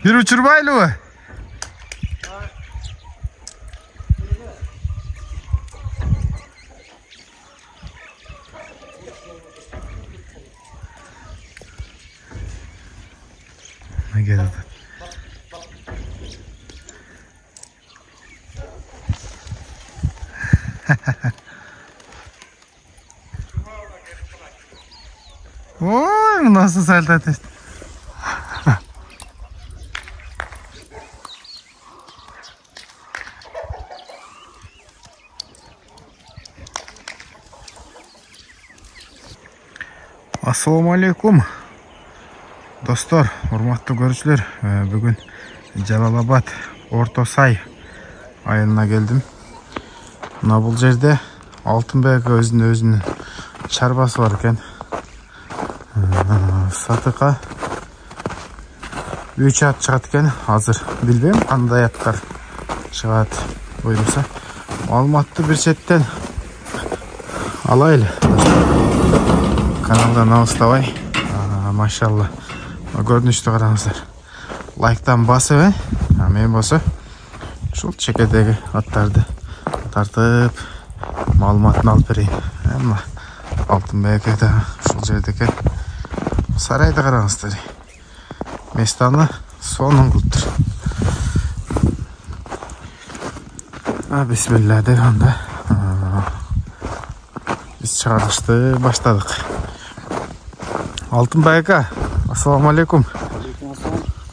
Bir uçurmaylı. Ne geldi? Oy, nasıl saltat işte. Assalamu alaikum. Dostlar, hurmatlı görüşler. Bugün Jalalabad Ortosay ayına geldim. Bu yerde Altınbek özünün çarbası var ekan. Satıqa 3 at çıgat ekan. Hazır bilbeyim qanday atlar çıgat boyumsa. Malumatты bir çetten alaylı. Kanaldan alыстабай. Maşallah. Görünüşті қараңыздар. Лайктан басып, мен болса шул чекедегі аттарды тартып маалыматын алып берейін. Әмма Алтынбек еді шул жердегі сарайды қараңыздар. Местаны соның қылып тұр. Бисмилля деп анда біз шығарышты баштадық. Алтынбек, ассаламу алейкум.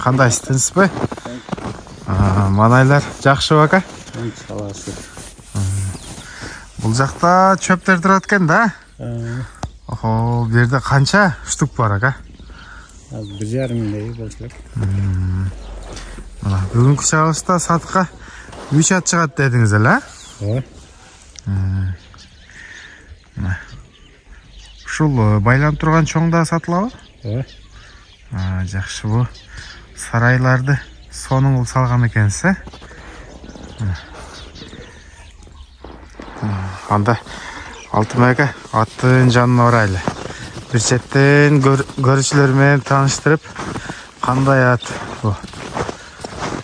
Қандайсыз бе? Манайлар жақсы бака? Бұл жақта чөптер тұрады екен да? Бұл жерде қанша штук бар ака? 1,5 болса. Бүгінгі шығарылышта сатыққа 3 ат шығады дедіңіз әлі? Шул байланып тұрған чоңда сатылабы? Жақсы бұл. Сарайларды соның ұл салған екенсі. Анда Алтынбек аттың жанына орайлы. Bir çetten görüşlerimi tanıştırıp qanday at bu.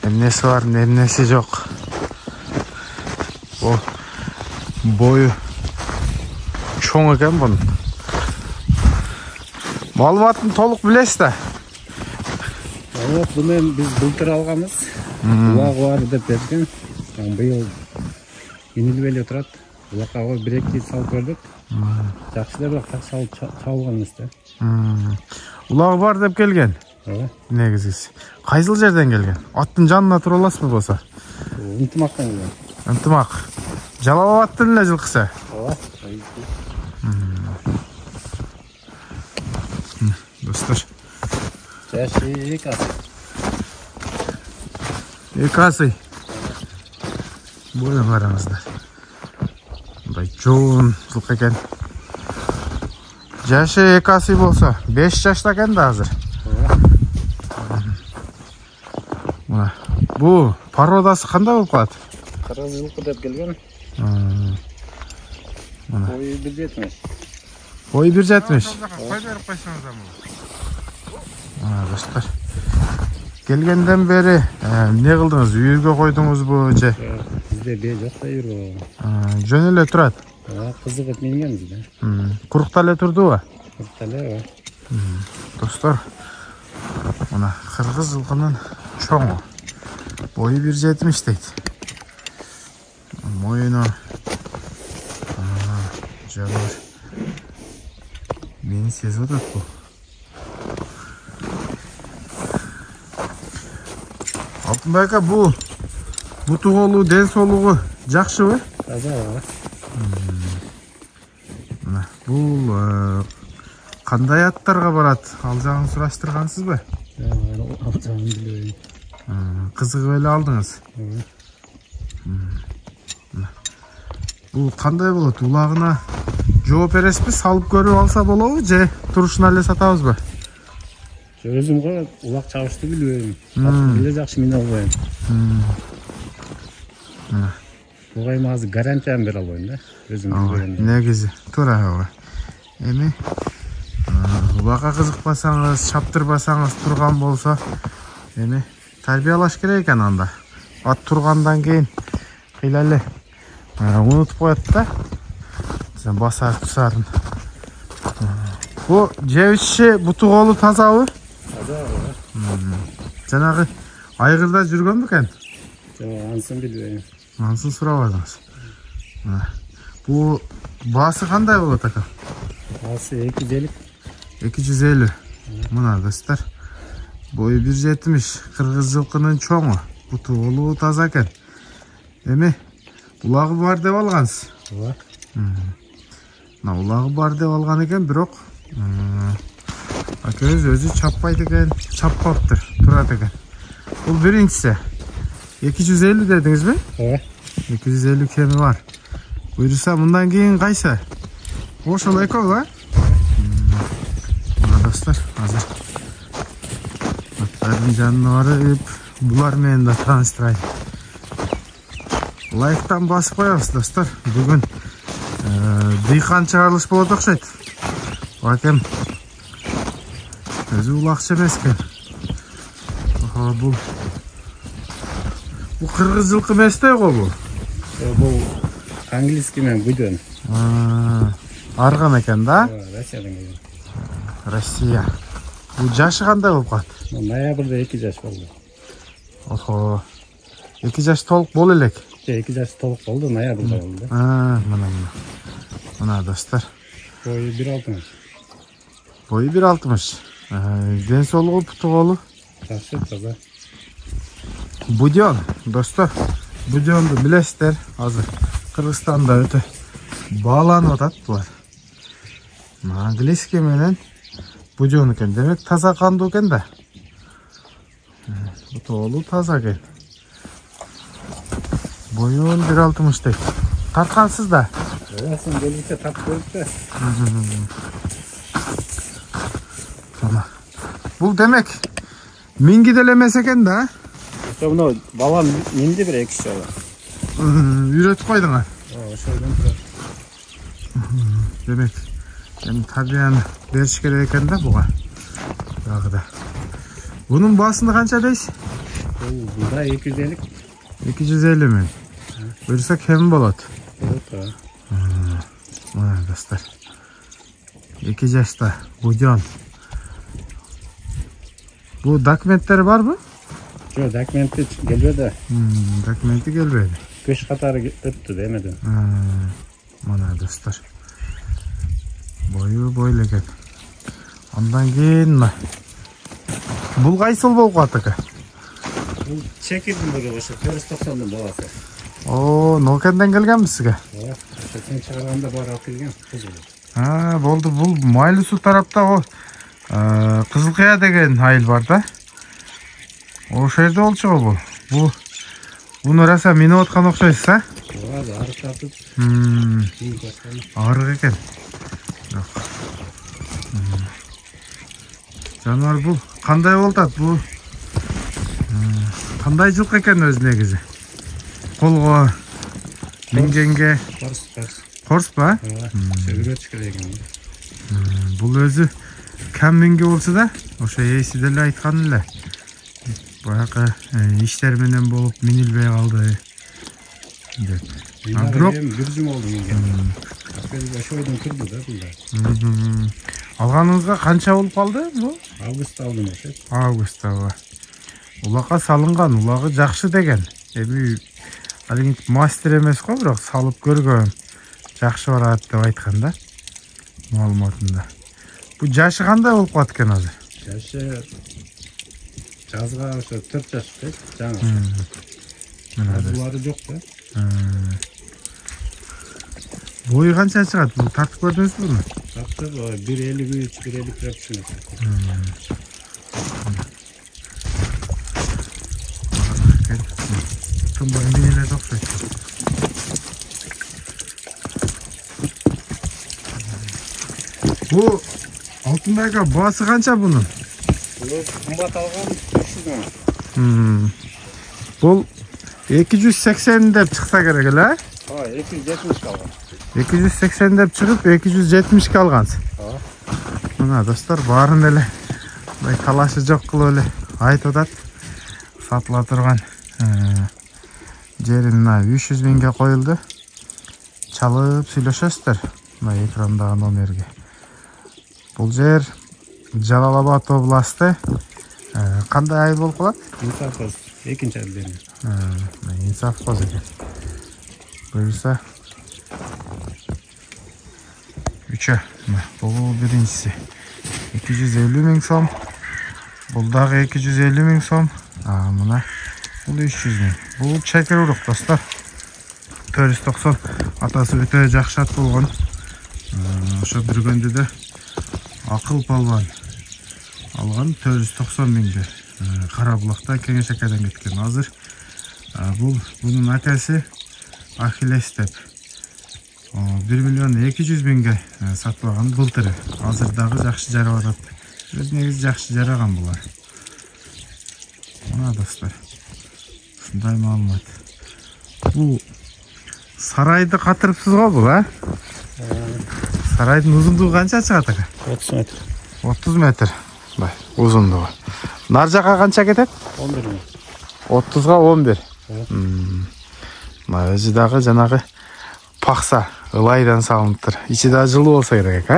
Emnesi var, emnesi yok. O boyu çoğun eken bunun. Malumatını toluk bilesiz de. Evet, bunu biz bultur alğamız. Ulaq var dep bergen. Bıyıl yenilbeli oturat. Ulaqqa 1-2 salып көрдік. Жақсы да бірақ так салып чалған емес та. Ulaq var dep kelgen. Негізгісі. Қайсыл жерден келген? Аттың жанына тұра аласыз ба болса? Ынтымақтан келген. Ынтымақ. Жалалабадтың эле жылқысы. Достар. Жашы екасы. Екасы. Бойын қараңыздар. Çoğun жылқы екен. Жашы екасы болса, 5 жашта екен да hazır. Бұл пародасы қандай болып қалады? Қара жылқы деп келген. Бойы 1,70. Бойы 1,70. Қой беріп қойсаңыздар бұл. Достар. Келгенден бері не қылдыңыз? Үйірге қойдыңыз бұл же? Бізде бе жоқ та үйірге. Жөн эле тұрады? Қызығып менгенбіз да. Құрықта эле тұрды ба? Құрықта эле. Достар, мына қырғыз жылқының çoğu. Boyu 1,70 deydi. Moyunu Jalar beni sezdi bu. Алтынбек bu tuğulu den soluğu жақсы mı? Таза. Бұл қандай аттарға барады? Ал жағын сұраштырғансыз ба? Ал жағын білмеймін. Қызығы әлі алдыңыз. Бұл қандай болады? Улағына жооп бересіз бе? Салып көріп алса болобу же турушуна эле сатабыз ба? Өзім ғой улақ чабышты білмеймін. Біле жақсы мен албайым. Бұғай мағазы гарантияны бере албайым да. Өзім білмеймін. Негізі тура ой. Эми улаққа қызықпасаңыз, шаптырбасаңыз тұрған болса, эми тарбиялаш керек екен анда. Ат тұрғандан кейін қиләле ұмытып қояды да. Сен басар тұсарын. Бұл жевіші бұты қолы тазабы? Таза. Жаңағы айғырда жүрген бі екен? Ансын білбеймін. Ансын сұрап адыңыз. Бұл басы қандай болады ака? Басы 250. 250. Мына достар. Бойы 170. Қырғыз жылқының чоңы. Бұты қолы таза екен. Еме, ұлағы бар деп алғансыз? Ұлағы бар деп алған екен, бірақ өзі чаппайды екен, чаппаптыр, тұрады екен. Бұл біріншісі 250 дедіңіз бе? 250 кемі бар. Бұйырса, мұндан кейін қайсы? Ошол екі ола? Достар, азыр аттардың жануары бұлар мен де таныстырайын. Лайктан басып қоямыз, достар. Бүгін дыйқан шығарылыш болады оқшайды. Бакем өзі ұлақшы емес кен. Бұл қырғыз жылқы еместе ғой бұл? Бұл английский мен бұйден. Арған екен да? Россиядан келген. Россия. Бұл жашы қандай болып қат? Ноябрьда 2 жаш болды. 2 жаш толық бол елек? 2 жаш толық болды, ноябрьда болды. Мына достар. Бойы 1.60. Бойы 1.60. Ден солығы бұты қолы? Жақсы, таза. Буден, достар. Буденді білесіздер. Азыр Қырғызстанда өте бағаланып атады бұлар. Английский менен буден екен. Демек таза қанды екен да. Бұты қолы таза екен. Бойын 1.60 дейік. Тартқансыз да? Оласын бөлікте тартып көріпті. Бұл демек минги делемес екен да? Мұны балам менде бір 2 жолы. Үйретіп қойдың ға? Ошойдан тұрады. Демек, тарбияны беріш керек екен да бұға? Жағыда. Бұның басында қанша дейсіз? Бұда 250. 250 мен. Бөлісе кемі болады? Болады. Достар. 2 жашта буден. Бұл документтері бар бұ? Жоқ, документі келбеді. Документі келбеді. Көш қатары өтті демеді. Мұна достар. Бойы бойлы. Ondan кейін бұл қайсыл болып қатықы? Бұл чекердің бірі ошы, 490-ның боласы. Нокенден келген бісіге? Сен шығарғанда бар алып келген, қызыл. Болды, бұл майлы су тарапта Қызылқия деген айыл бар да. О жерде ол шығу бұл. Бұны раса мені отқан оқшайсыз, а? Болады, арық тартып. Арық екен. Жануар бұл қандай болдат? Бұл қандай жылқы екен өз негізі? Қолға мінгенге қорс ба? Үйретші керек екен. Бұл өзі кәм мінге болса да, оша ейсіделі айтқан үлі. Баяқы іштерменен болып мінілбей қалды. Bir жым oldu мінген. Ошойдан тұрды да бұлда. Алғаныңызға қанша болып қалды бұл? Августта алдым ошой. Августта ба. Улаққа салынған, улағы жақшы деген. Мастер емес қой, бірақ салып көрген. Жақшы барады деп айтқанда. Малыматында. Бұл жашы қандай болып қат екен азыр? Жашы жазға 4 жаш қой, жаңа. Бұлары жоқ та. Бойы қанша шығады? Бұл тартып көрдіңіз бі бұны? Тартып 1.53, 1.54 түсінеді. Тымбай менелер жоқсайды. Бұл алтынбайға басы қанша бұның? Қымбат алған 300 мың. Бұл 280 деп шықса керек, әлі? 270 қалған. 280 деп шығып 270 қалғансыз. Мына достар барын әлі талашы жоқ қыл өлі айтып отады. сатыла турган жерин 300 миңге коюлду. Чалып сүйлөшөсүздөр мына экрандагы номерге. Бул жер Жалал-Абад областы. Кандай айыл болуп калат? Инсаф экинчи айыл берген. Инсаф экен. Буюрса үчө. Бул биринчиси 250 миң сом. Бул дагы 250 миң сом. Мына бул 300 миң. Бул чекер урук достор. 490. Атасы өтө жакшы ат болгон. Ошо бүргөндө да акыл палван алган 490 миңге. Кара булакта Кеңеш акадан кеткен. Азыр бунун акасы Ахиллес деп 1 миллион 200 миңге сатылган былтыры. Азыр дагы жакшы жарап атат. Өз негизи жакшы жараган булар. Мына достор. Ушундай маалымат. Бул сарайды катырыпсыз го бул, Сарайдын узундугу канча чыгат ака? 30 метр. 30 метр. Бай, узундугу. Нар жака канча кетет? 11 метр. 30га 11. Мына өзү дагы жанагы пакса ылайдан салыныптыр. Ичи да жылуу болсо керек,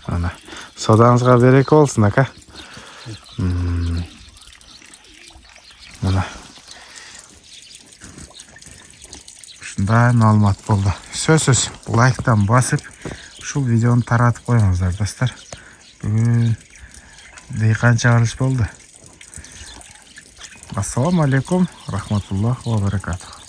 Ана. Содаңызга береке болсун, ака. Мына. Ушундай маалымат болду. Сөзсүз лайктан басып, ушул видеону таратып коюңуздар, достор. Бүгүн дыйкан чыгарылыш болду. Ассаламу алейкум, рахматуллах ва баракатух.